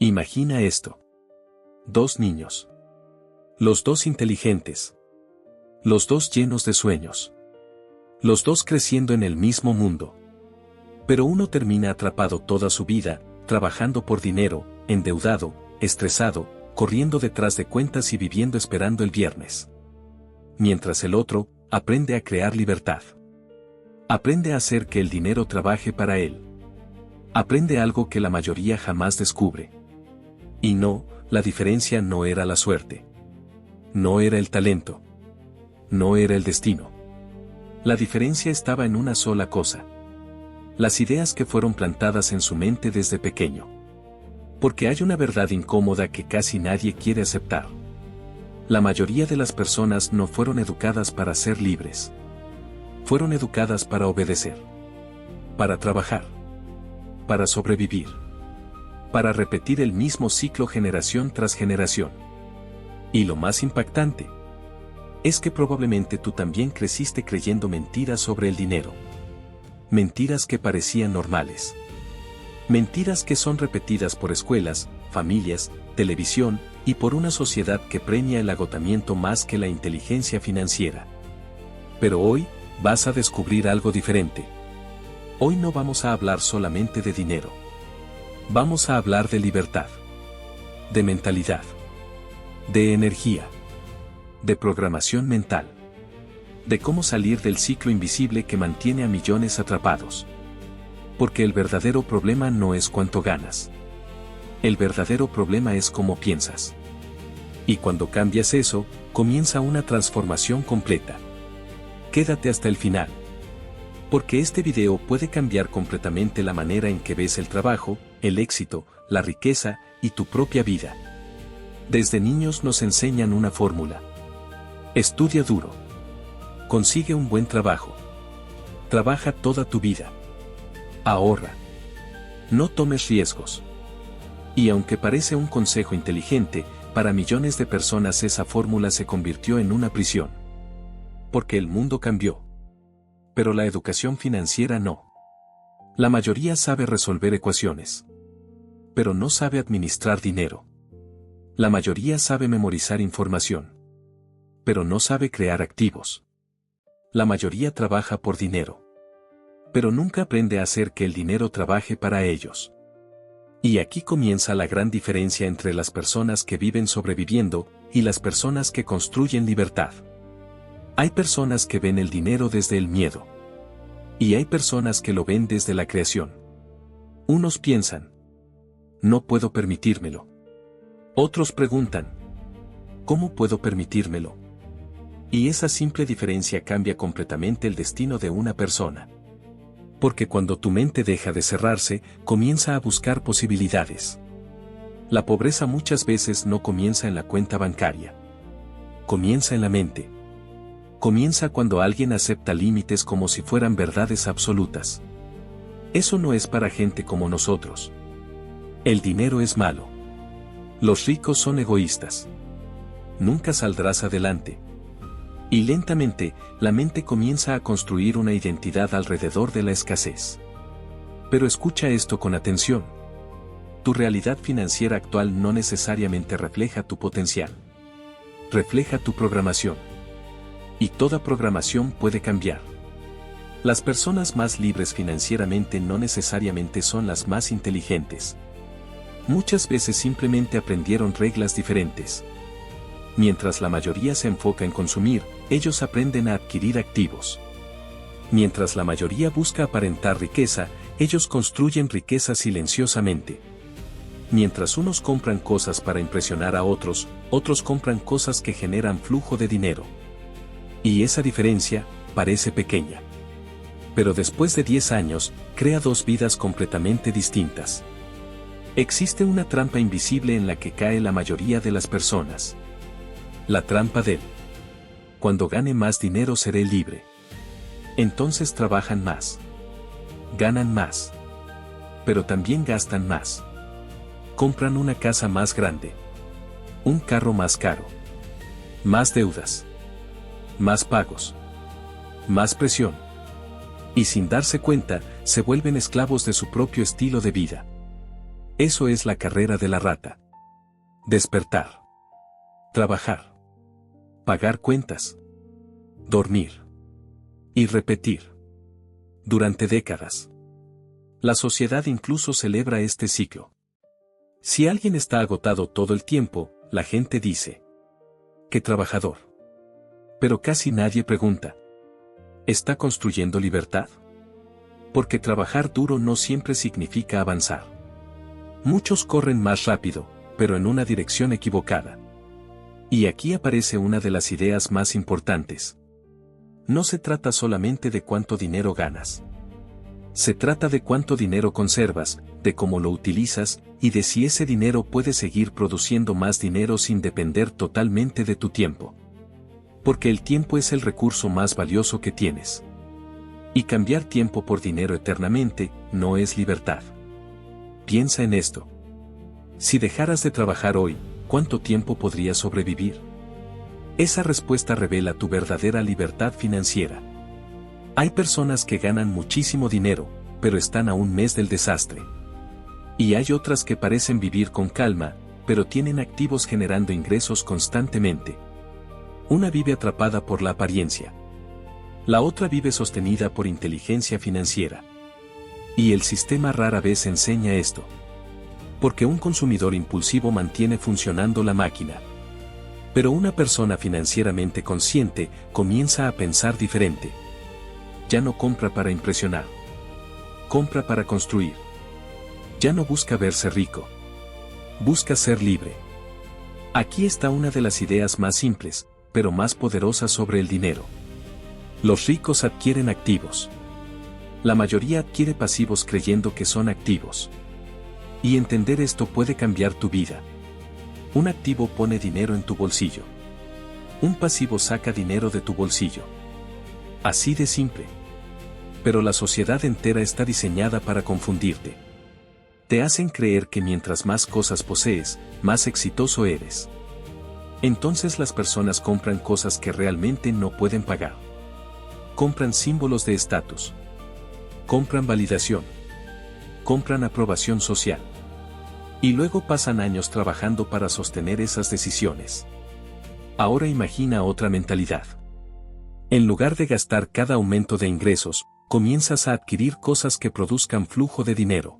Imagina esto. Dos niños. Los dos inteligentes. Los dos llenos de sueños. Los dos creciendo en el mismo mundo. Pero uno termina atrapado toda su vida, trabajando por dinero, endeudado, estresado, corriendo detrás de cuentas y viviendo esperando el viernes. Mientras el otro, aprende a crear libertad. Aprende a hacer que el dinero trabaje para él. Aprende algo que la mayoría jamás descubre. Y no, la diferencia no era la suerte. No era el talento. No era el destino. La diferencia estaba en una sola cosa. Las ideas que fueron plantadas en su mente desde pequeño. Porque hay una verdad incómoda que casi nadie quiere aceptar. La mayoría de las personas no fueron educadas para ser libres. Fueron educadas para obedecer. Para trabajar. Para sobrevivir. Para repetir el mismo ciclo generación tras generación. Y lo más impactante es que probablemente tú también creciste creyendo mentiras sobre el dinero. Mentiras que parecían normales. Mentiras que son repetidas por escuelas, familias, televisión, y por una sociedad que premia el agotamiento más que la inteligencia financiera. Pero hoy, vas a descubrir algo diferente. Hoy no vamos a hablar solamente de dinero. Vamos a hablar de libertad. De mentalidad. De energía. De programación mental. De cómo salir del ciclo invisible que mantiene a millones atrapados. Porque el verdadero problema no es cuánto ganas. El verdadero problema es cómo piensas. Y cuando cambias eso, comienza una transformación completa. Quédate hasta el final. Porque este video puede cambiar completamente la manera en que ves el trabajo, el éxito, la riqueza y tu propia vida. Desde niños nos enseñan una fórmula. Estudia duro. Consigue un buen trabajo. Trabaja toda tu vida. Ahorra. No tomes riesgos. Y aunque parece un consejo inteligente, para millones de personas esa fórmula se convirtió en una prisión. Porque el mundo cambió. Pero la educación financiera no. La mayoría sabe resolver ecuaciones. Pero no sabe administrar dinero. La mayoría sabe memorizar información. Pero no sabe crear activos. La mayoría trabaja por dinero. Pero nunca aprende a hacer que el dinero trabaje para ellos. Y aquí comienza la gran diferencia entre las personas que viven sobreviviendo y las personas que construyen libertad. Hay personas que ven el dinero desde el miedo. Y hay personas que lo ven desde la creación. Unos piensan, no puedo permitírmelo. Otros preguntan, ¿cómo puedo permitírmelo? Y esa simple diferencia cambia completamente el destino de una persona. Porque cuando tu mente deja de cerrarse, comienza a buscar posibilidades. La pobreza muchas veces no comienza en la cuenta bancaria. Comienza en la mente. Comienza cuando alguien acepta límites como si fueran verdades absolutas. Eso no es para gente como nosotros. El dinero es malo. Los ricos son egoístas. Nunca saldrás adelante. Y lentamente, la mente comienza a construir una identidad alrededor de la escasez. Pero escucha esto con atención. Tu realidad financiera actual no necesariamente refleja tu potencial. Refleja tu programación. Y toda programación puede cambiar. Las personas más libres financieramente no necesariamente son las más inteligentes. Muchas veces simplemente aprendieron reglas diferentes. Mientras la mayoría se enfoca en consumir, ellos aprenden a adquirir activos. Mientras la mayoría busca aparentar riqueza, ellos construyen riqueza silenciosamente. Mientras unos compran cosas para impresionar a otros, otros compran cosas que generan flujo de dinero. Y esa diferencia parece pequeña. Pero después de 10 años, crea dos vidas completamente distintas. Existe una trampa invisible en la que cae la mayoría de las personas. La trampa del cuando gane más dinero seré libre. Entonces trabajan más. Ganan más. Pero también gastan más. Compran una casa más grande. Un carro más caro. Más deudas. Más pagos. Más presión. Y sin darse cuenta, se vuelven esclavos de su propio estilo de vida. Eso es la carrera de la rata. Despertar. Trabajar. Pagar cuentas. Dormir. Y repetir. Durante décadas. La sociedad incluso celebra este ciclo. Si alguien está agotado todo el tiempo, la gente dice: ¡qué trabajador! Pero casi nadie pregunta: ¿está construyendo libertad? Porque trabajar duro no siempre significa avanzar. Muchos corren más rápido, pero en una dirección equivocada. Y aquí aparece una de las ideas más importantes. No se trata solamente de cuánto dinero ganas. Se trata de cuánto dinero conservas, de cómo lo utilizas, y de si ese dinero puede seguir produciendo más dinero sin depender totalmente de tu tiempo. Porque el tiempo es el recurso más valioso que tienes. Y cambiar tiempo por dinero eternamente, no es libertad. Piensa en esto. Si dejaras de trabajar hoy, ¿cuánto tiempo podrías sobrevivir? Esa respuesta revela tu verdadera libertad financiera. Hay personas que ganan muchísimo dinero, pero están a un mes del desastre. Y hay otras que parecen vivir con calma, pero tienen activos generando ingresos constantemente. Una vive atrapada por la apariencia. La otra vive sostenida por inteligencia financiera. Y el sistema rara vez enseña esto. Porque un consumidor impulsivo mantiene funcionando la máquina. Pero una persona financieramente consciente comienza a pensar diferente. Ya no compra para impresionar. Compra para construir. Ya no busca verse rico. Busca ser libre. Aquí está una de las ideas más simples, pero más poderosas sobre el dinero. Los ricos adquieren activos. La mayoría adquiere pasivos creyendo que son activos. Y entender esto puede cambiar tu vida. Un activo pone dinero en tu bolsillo. Un pasivo saca dinero de tu bolsillo. Así de simple. Pero la sociedad entera está diseñada para confundirte. Te hacen creer que mientras más cosas posees, más exitoso eres. Entonces las personas compran cosas que realmente no pueden pagar. Compran símbolos de estatus. Compran validación. Compran aprobación social. Y luego pasan años trabajando para sostener esas decisiones. Ahora imagina otra mentalidad. En lugar de gastar cada aumento de ingresos, comienzas a adquirir cosas que produzcan flujo de dinero.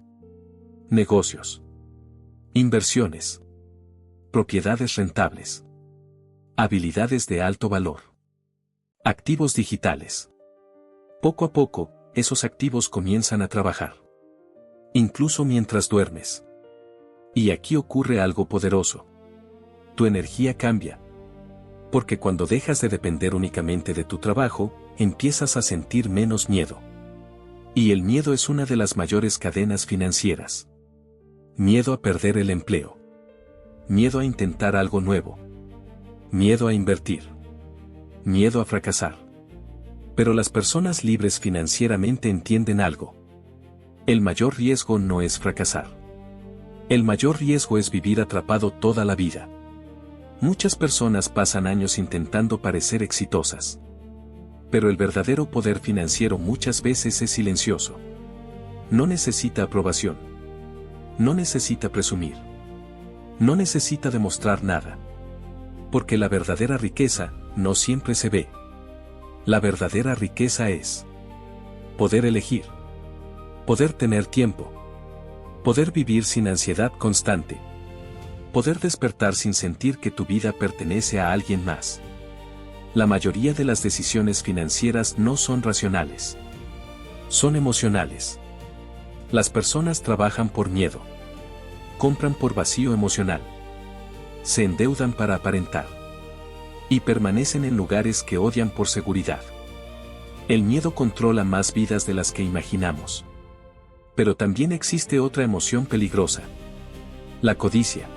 Negocios. Inversiones. Propiedades rentables. Habilidades de alto valor. Activos digitales. Poco a poco, esos activos comienzan a trabajar. Incluso mientras duermes. Y aquí ocurre algo poderoso. Tu energía cambia. Porque cuando dejas de depender únicamente de tu trabajo, empiezas a sentir menos miedo. Y el miedo es una de las mayores cadenas financieras. Miedo a perder el empleo. Miedo a intentar algo nuevo. Miedo a invertir. Miedo a fracasar. Pero las personas libres financieramente entienden algo. El mayor riesgo no es fracasar. El mayor riesgo es vivir atrapado toda la vida. Muchas personas pasan años intentando parecer exitosas. Pero el verdadero poder financiero muchas veces es silencioso. No necesita aprobación. No necesita presumir. No necesita demostrar nada. Porque la verdadera riqueza no siempre se ve. La verdadera riqueza es poder elegir. Poder tener tiempo. Poder vivir sin ansiedad constante. Poder despertar sin sentir que tu vida pertenece a alguien más. La mayoría de las decisiones financieras no son racionales. Son emocionales. Las personas trabajan por miedo. Compran por vacío emocional. Se endeudan para aparentar. Y permanecen en lugares que odian por seguridad. El miedo controla más vidas de las que imaginamos. Pero también existe otra emoción peligrosa. La codicia.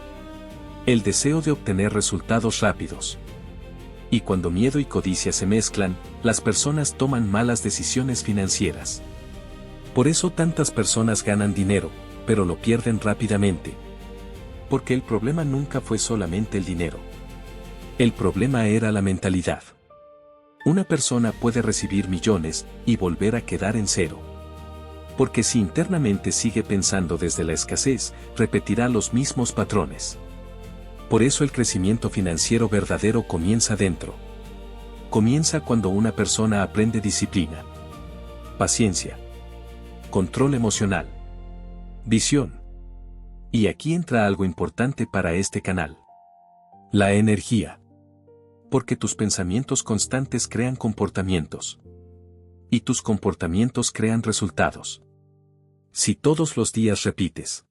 El deseo de obtener resultados rápidos. Y cuando miedo y codicia se mezclan, las personas toman malas decisiones financieras. Por eso tantas personas ganan dinero, pero lo pierden rápidamente. Porque el problema nunca fue solamente el dinero. El problema era la mentalidad. Una persona puede recibir millones y volver a quedar en cero. Porque si internamente sigue pensando desde la escasez, repetirá los mismos patrones. Por eso el crecimiento financiero verdadero comienza dentro. Comienza cuando una persona aprende disciplina, paciencia, control emocional, visión. Y aquí entra algo importante para este canal. La energía. Porque tus pensamientos constantes crean comportamientos. Y tus comportamientos crean resultados. Si todos los días repites: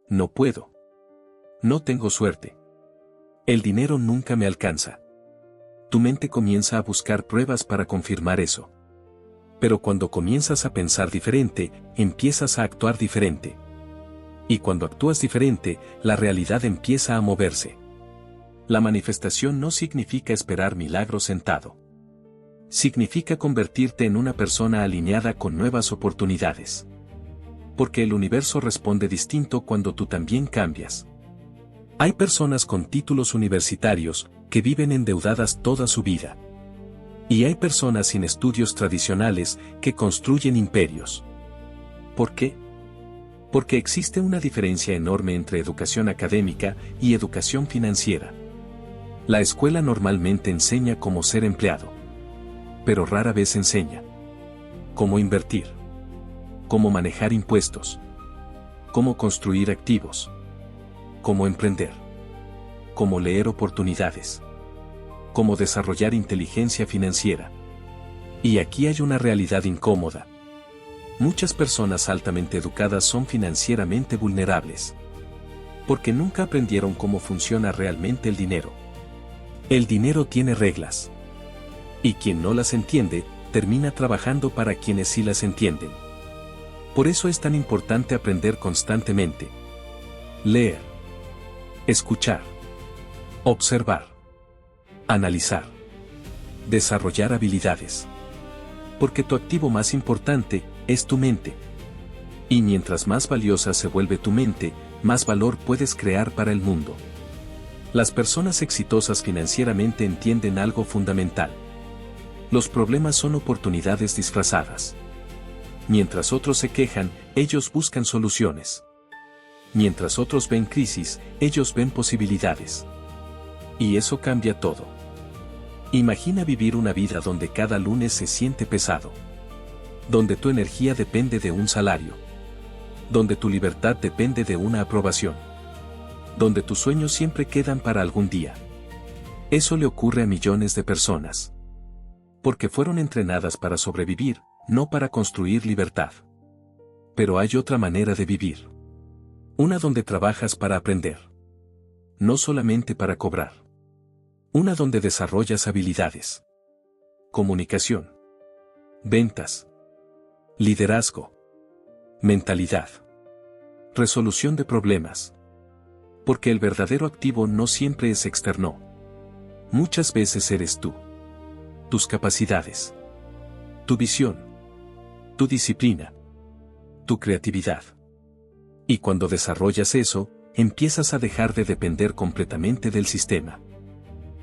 no puedo. No tengo suerte. El dinero nunca me alcanza. Tu mente comienza a buscar pruebas para confirmar eso. Pero cuando comienzas a pensar diferente, empiezas a actuar diferente. Y cuando actúas diferente, la realidad empieza a moverse. La manifestación no significa esperar milagros sentado. Significa convertirte en una persona alineada con nuevas oportunidades. Porque el universo responde distinto cuando tú también cambias. Hay personas con títulos universitarios que viven endeudadas toda su vida. Y hay personas sin estudios tradicionales que construyen imperios. ¿Por qué? Porque existe una diferencia enorme entre educación académica y educación financiera. La escuela normalmente enseña cómo ser empleado. Pero rara vez enseña cómo invertir, cómo manejar impuestos, cómo construir activos, cómo emprender, cómo leer oportunidades, cómo desarrollar inteligencia financiera. Y aquí hay una realidad incómoda. Muchas personas altamente educadas son financieramente vulnerables. Porque nunca aprendieron cómo funciona realmente el dinero. El dinero tiene reglas. Y quien no las entiende, termina trabajando para quienes sí las entienden. Por eso es tan importante aprender constantemente. Leer. Escuchar. Observar. Analizar. Desarrollar habilidades. Porque tu activo más importante es tu mente. Y mientras más valiosa se vuelve tu mente, más valor puedes crear para el mundo. Las personas exitosas financieramente entienden algo fundamental. Los problemas son oportunidades disfrazadas. Mientras otros se quejan, ellos buscan soluciones. Mientras otros ven crisis, ellos ven posibilidades. Y eso cambia todo. Imagina vivir una vida donde cada lunes se siente pesado. Donde tu energía depende de un salario. Donde tu libertad depende de una aprobación. Donde tus sueños siempre quedan para algún día. Eso le ocurre a millones de personas. Porque fueron entrenadas para sobrevivir, no para construir libertad. Pero hay otra manera de vivir. Una donde trabajas para aprender. No solamente para cobrar. Una donde desarrollas habilidades. Comunicación. Ventas. Liderazgo. Mentalidad. Resolución de problemas. Porque el verdadero activo no siempre es externo. Muchas veces eres tú. Tus capacidades. Tu visión. Tu disciplina. Tu creatividad. Y cuando desarrollas eso, empiezas a dejar de depender completamente del sistema.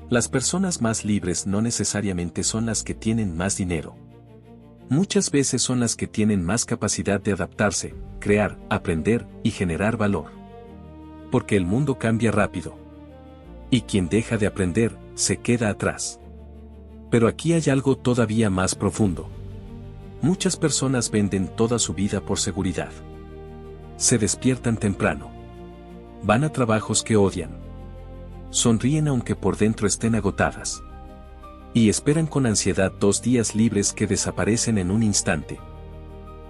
Las personas más libres no necesariamente son las que tienen más dinero. Muchas veces son las que tienen más capacidad de adaptarse, crear, aprender y generar valor. Porque el mundo cambia rápido. Y quien deja de aprender, se queda atrás. Pero aquí hay algo todavía más profundo. Muchas personas venden toda su vida por seguridad. Se despiertan temprano. Van a trabajos que odian. Sonríen aunque por dentro estén agotadas. Y esperan con ansiedad 2 días libres que desaparecen en un instante.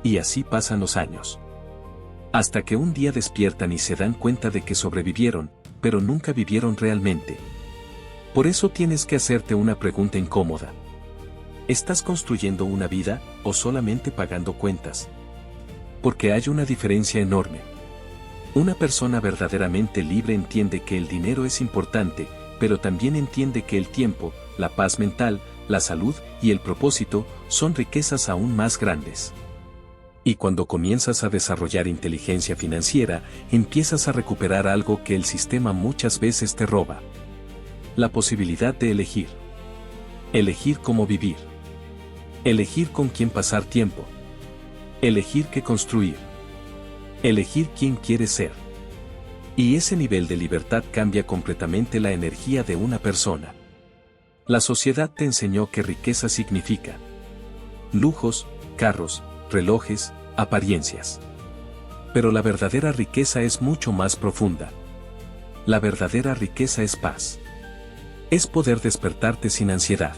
Y así pasan los años. Hasta que un día despiertan y se dan cuenta de que sobrevivieron, pero nunca vivieron realmente. Por eso tienes que hacerte una pregunta incómoda. ¿Estás construyendo una vida, o solamente pagando cuentas? Porque hay una diferencia enorme. Una persona verdaderamente libre entiende que el dinero es importante, pero también entiende que el tiempo, la paz mental, la salud y el propósito son riquezas aún más grandes. Y cuando comienzas a desarrollar inteligencia financiera, empiezas a recuperar algo que el sistema muchas veces te roba. La posibilidad de elegir. Elegir cómo vivir. Elegir con quién pasar tiempo. Elegir qué construir. Elegir quién quieres ser. Y ese nivel de libertad cambia completamente la energía de una persona. La sociedad te enseñó que riqueza significa lujos, carros, relojes, apariencias. Pero la verdadera riqueza es mucho más profunda. La verdadera riqueza es paz. Es poder despertarte sin ansiedad.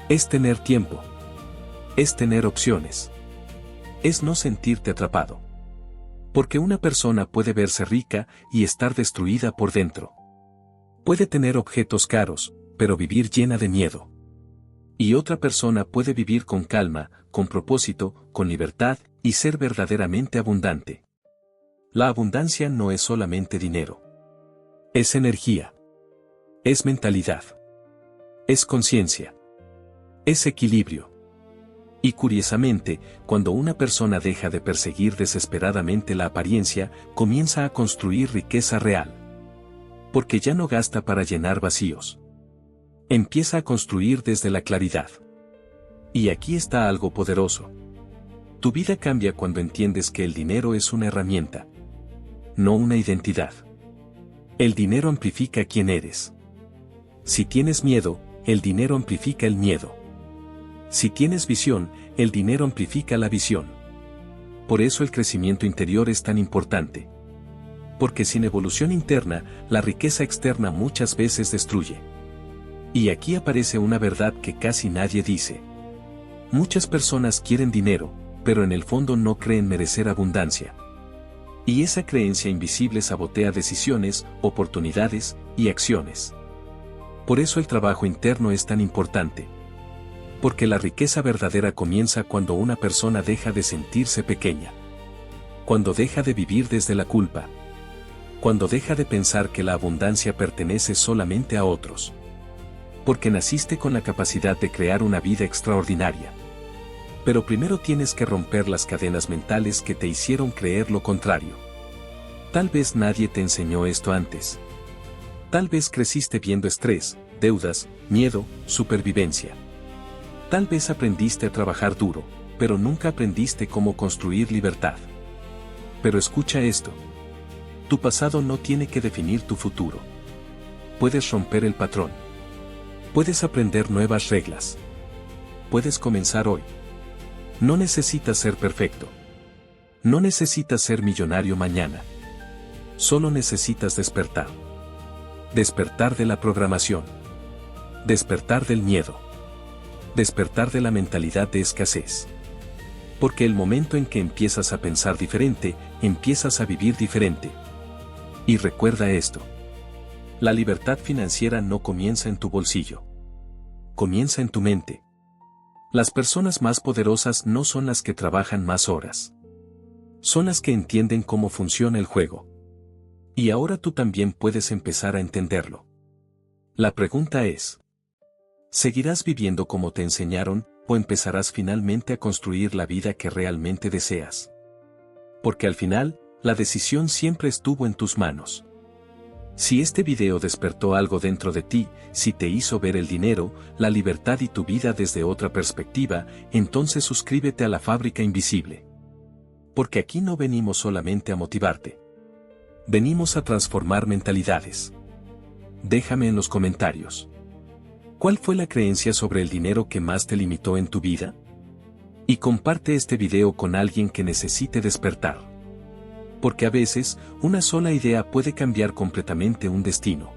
Es tener tiempo. Es tener opciones. Es no sentirte atrapado. Porque una persona puede verse rica y estar destruida por dentro. Puede tener objetos caros, pero vivir llena de miedo. Y otra persona puede vivir con calma, con propósito, con libertad, y ser verdaderamente abundante. La abundancia no es solamente dinero. Es energía. Es mentalidad. Es conciencia. Es equilibrio. Y curiosamente, cuando una persona deja de perseguir desesperadamente la apariencia, comienza a construir riqueza real. Porque ya no gasta para llenar vacíos. Empieza a construir desde la claridad. Y aquí está algo poderoso. Tu vida cambia cuando entiendes que el dinero es una herramienta, no una identidad. El dinero amplifica quién eres. Si tienes miedo, el dinero amplifica el miedo. Si tienes visión, el dinero amplifica la visión. Por eso el crecimiento interior es tan importante. Porque sin evolución interna, la riqueza externa muchas veces destruye. Y aquí aparece una verdad que casi nadie dice. Muchas personas quieren dinero, pero en el fondo no creen merecer abundancia. Y esa creencia invisible sabotea decisiones, oportunidades y acciones. Por eso el trabajo interno es tan importante. Porque la riqueza verdadera comienza cuando una persona deja de sentirse pequeña. Cuando deja de vivir desde la culpa. Cuando deja de pensar que la abundancia pertenece solamente a otros. Porque naciste con la capacidad de crear una vida extraordinaria. Pero primero tienes que romper las cadenas mentales que te hicieron creer lo contrario. Tal vez nadie te enseñó esto antes. Tal vez creciste viendo estrés, deudas, miedo, supervivencia. Tal vez aprendiste a trabajar duro, pero nunca aprendiste cómo construir libertad. Pero escucha esto. Tu pasado no tiene que definir tu futuro. Puedes romper el patrón. Puedes aprender nuevas reglas. Puedes comenzar hoy. No necesitas ser perfecto. No necesitas ser millonario mañana. Solo necesitas despertar. Despertar de la programación. Despertar del miedo. Despertar de la mentalidad de escasez. Porque el momento en que empiezas a pensar diferente, empiezas a vivir diferente. Y recuerda esto. La libertad financiera no comienza en tu bolsillo. Comienza en tu mente. Las personas más poderosas no son las que trabajan más horas. Son las que entienden cómo funciona el juego. Y ahora tú también puedes empezar a entenderlo. La pregunta es: ¿seguirás viviendo como te enseñaron, o empezarás finalmente a construir la vida que realmente deseas? Porque al final, la decisión siempre estuvo en tus manos. Si este video despertó algo dentro de ti, si te hizo ver el dinero, la libertad y tu vida desde otra perspectiva, entonces suscríbete a la Fábrica Invisible. Porque aquí no venimos solamente a motivarte. Venimos a transformar mentalidades. Déjame en los comentarios. ¿Cuál fue la creencia sobre el dinero que más te limitó en tu vida? Y comparte este video con alguien que necesite despertar. Porque a veces, una sola idea puede cambiar completamente un destino.